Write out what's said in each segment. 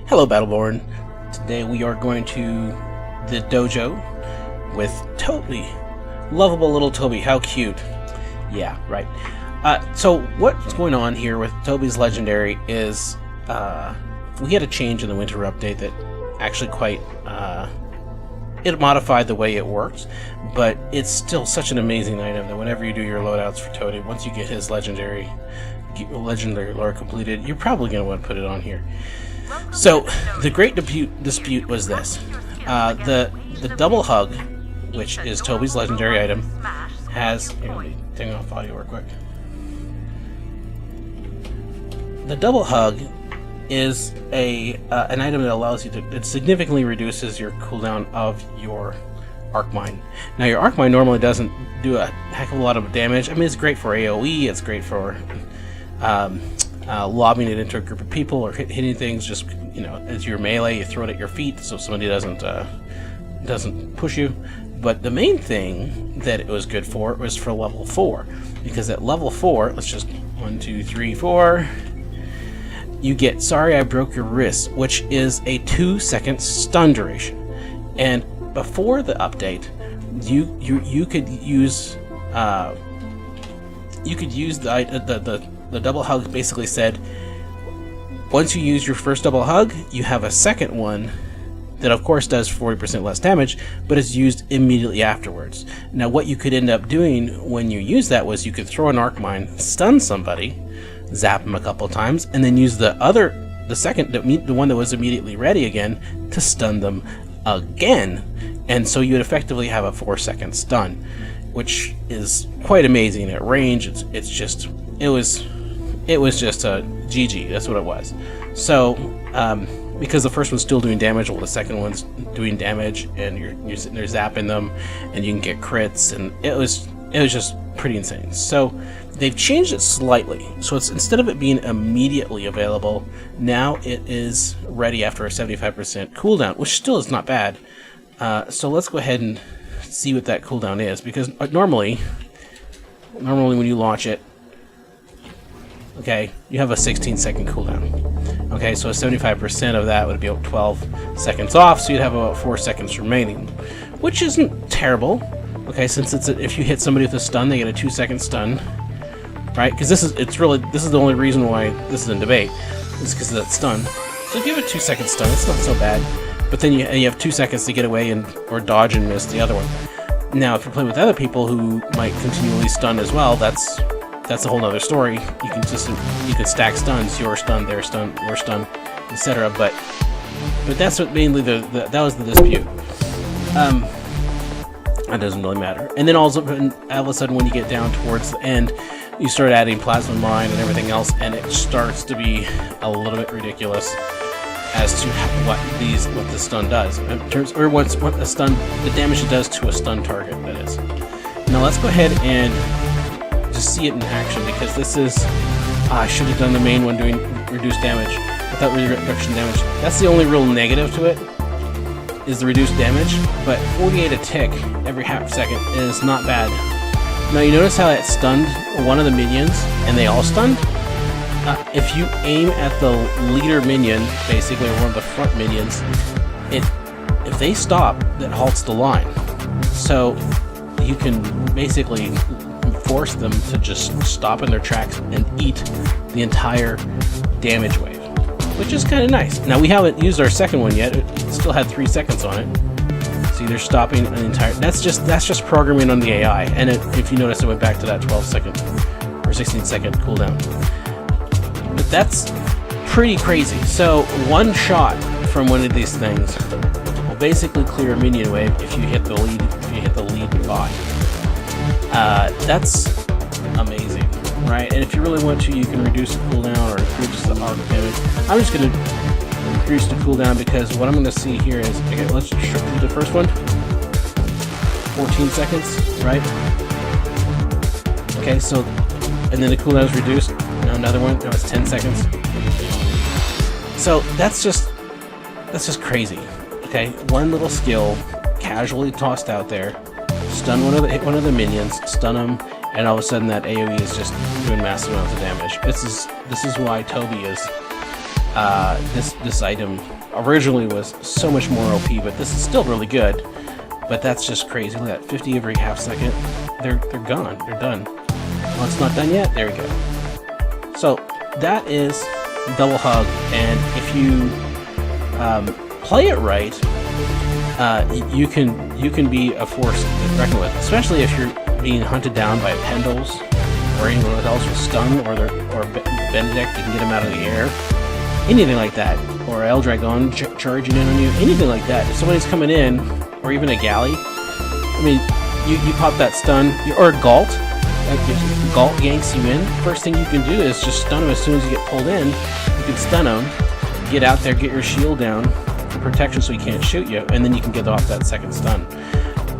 Hello, Battleborn. Today we are going to the dojo with Toby. Lovable little Toby, how cute. Yeah, right. So what's going on here with Toby's Legendary is we had a change in the winter update that actually quite it modified the way it works, but it's still such an amazing item that whenever you do your loadouts for Toby, once you get his legendary lore completed, you're probably going to want to put it on here. So the great dispute was this: the double hug, which is Toby's legendary item, has. Here, let me turn off audio real quick. The double hug is an item that allows you to. It significantly reduces your cooldown of your arc mine. Now, your arc mine normally doesn't do a heck of a lot of damage. I mean, it's great for AOE. It's great for lobbing it into a group of people or hitting things. Just as your melee, you throw it at your feet so somebody doesn't push you. But the main thing that it was good for was for level 4, because at level 4, let's just 1, 2, 3, 4. You get "Sorry I Broke Your Wrist," which is a 2-second stun duration. And before the update, you could use the double hug. Basically said, once you use your first double hug, you have a second one that of course does 40% less damage, but is used immediately afterwards. Now, what you could end up doing when you use that was you could throw an arc mine, stun somebody, zap them a couple times, and then use the one that was immediately ready again to stun them again. And so you would effectively have a 4-second stun, which is quite amazing at range. It was just a GG. That's what it was. So because the first one's still doing damage while the second one's doing damage, and you're sitting there zapping them, and you can get crits, and it was just pretty insane. So they've changed it slightly. So it's, instead of it being immediately available, now it is ready after a 75% cooldown, which still is not bad. So let's go ahead and see what that cooldown is, because normally when you launch it, okay, you have a 16-second cooldown. Okay, so 75% of that would be about 12 seconds off, so you'd have about 4 seconds remaining, which isn't terrible. Okay, since if you hit somebody with a stun, they get a 2-second stun, right? Because this is the only reason why this is in debate, is because of that stun. So if you have a 2-second stun, it's not so bad. But then you have 2 seconds to get away or dodge and miss the other one. Now, if you play with other people who might continually stun as well, that's a whole other story. You can stack stuns, your stun, their stun, your stun, etc. But that's what mainly that was the dispute. That doesn't really matter. And then all of a sudden, when you get down towards the end, you start adding plasma mine and everything else, and it starts to be a little bit ridiculous as to what the stun does, or the damage it does to a stun target. That is. Now let's go ahead and just see it in action, because this is I should have done the main one doing reduced damage without reduction damage. That's the only real negative to it, is the reduced damage, but 48 a tick every half second is not bad. Now you notice how it stunned one of the minions, and they all stunned? If you aim at the leader minion, basically, or one of the front minions, if they stop, that halts the line. So you can basically force them to just stop in their tracks and eat the entire damage wave, which is kind of nice. Now, we haven't used our second one yet. It still had 3 seconds on it. See, they're stopping an entire. That's just programming on the AI. And if you notice, it went back to that 12-second or 16-second cooldown. But that's pretty crazy. So one shot from one of these things will basically clear a minion wave if you hit the lead bot. That's amazing, right? And if you really want to, you can reduce the cooldown or reduce the arc damage. I'm just going to reduce the cooldown, because what I'm going to see here is, okay, let's just do the first one. 14 seconds, right? Okay, so, and then the cooldown is reduced. Now another one. Now it's 10 seconds. So that's just crazy. Okay, one little skill casually tossed out there, hit one of the minions, stun them, and all of a sudden that AoE is just doing massive amounts of damage. This is why Toby is this item originally was so much more OP, but this is still really good. But that's just crazy. Look at that, 50 every half second. They're gone. They're done. Well, it's not done yet. There we go. So that is Double Hug, and if you play it right, you can be a force to reckon with, especially if you're being hunted down by Pendles or anyone else with stun, or Benedict. You can get them out of the air, anything like that, or Eldragon charging in on you, anything like that. If somebody's coming in, or even a galley, I mean, you pop that stun, or a Galt. If Galt yanks you in, first thing you can do is just stun him as soon as you get pulled in. You can stun him, get out there, get your shield down for protection so he can't shoot you, and then you can get off that second stun.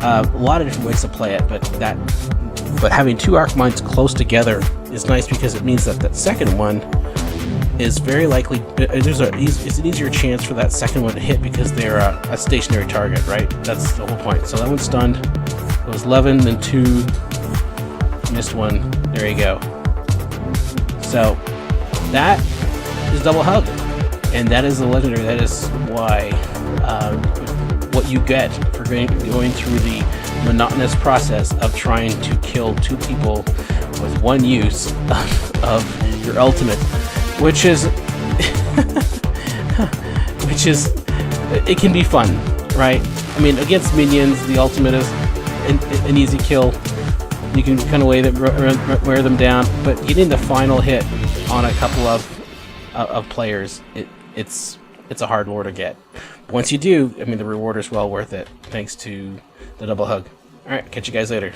A lot of different ways to play it, but having two Arc Mines close together is nice because it means that second one is very likely, it's an easier chance for that second one to hit because they're a stationary target, right? That's the whole point. So that one's stunned. It was 11, then 2, missed one. There you go. So that is Double Hug, and that is the legendary. That is why what you get for going through the monotonous process of trying to kill two people with one use of your ultimate, which is it can be fun, right? I mean, against minions, the ultimate is an easy kill. You can kind of wear them down, but getting the final hit on a couple of players, it's a hard war to get. Once you do, I mean, the reward is well worth it, thanks to the Double Hug. All right, catch you guys later.